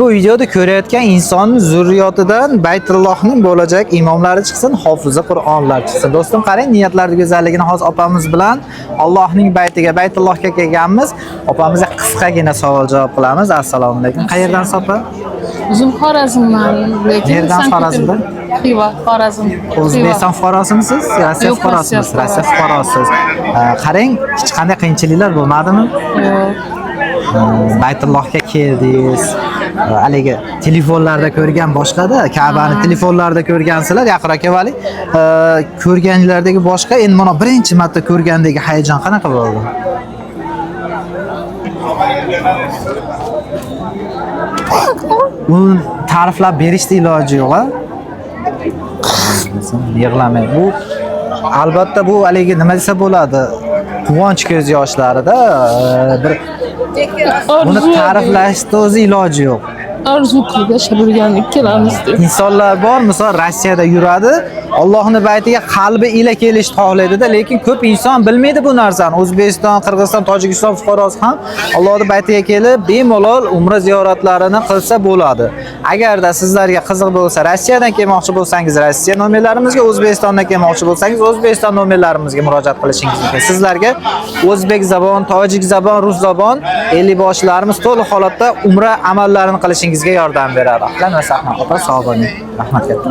Bu videoda ko'rayotgan insonning zurriyotidan Baytullohning bo'lajak imomlari chiqsin, hofizi Qur'onlar chiqsin. Do'stim, qarang, niyatlarning go'zalligini hozir opamiz bilan Allohning baytiga, Baytullohga kelganmiz. Opamizga qisqagina savol-javob qilamiz. Assalomu alaykum. Qayerdan sopa? O'zim Xorazmman, lekin Nerdan Xorazmdan? Xiva, Xorazm. O'zbekiston fuqarosimisiz? Rossiya Yo'q, fuqarosisiz? Rossiya Rossiya fuqarosiz. Qarang, hech qanday qiyinchiliklar bo'lmadimi? Yo'q. Baytullohga keldingiz. Haligi telefonlarda ko'rgan boshqada, Ka'bani telefonlarda ko'rgansizlar, yaqin akavalik. Ko'rganlardagi boshqa, endi mana birinchi marta ko'rgandagi hayajon qanaqa bo'ldi? Uni ta'riflab berishda iloji yo'q-a? Yig'lamang. Bu albatta bu haligi nima desa bo'ladi? Quvonch ko'z yoshlarida bir buni ta'riflashda o'zi iloji yo'q. Orzu qilib yashab yurganlik kelamiz deb. Insonlar bor, misol Rossiyada yuradi, Allohning baytiga qalbi ila kelishni xohlaydi-da, lekin ko'p inson bilmaydi bu narsani. O'zbekiston, Qirg'iziston, Tojikiston fuqarosi ham Allohning baytiga kelib, bemalol umra ziyoratlarini qilsa bo'ladi. Agarda sizlarga qiziq bo'lsa, Rossiyadan kelmoqchi bo'lsangiz, Rossiya nomerlarimizga, O'zbekistondan kelmoqchi bo'lsangiz, O'zbekiston nomerlarimizga murojaat qilishingiz mumkin. Sizlarga o'zbek zabon, tojik zabon, rus zabon 50 boshlarimiz to'liq holatda umra amallarini qilishingizga yordam beradi. Ahlan va sahlan. Opa, sog' bo'ling. Rahmat katta.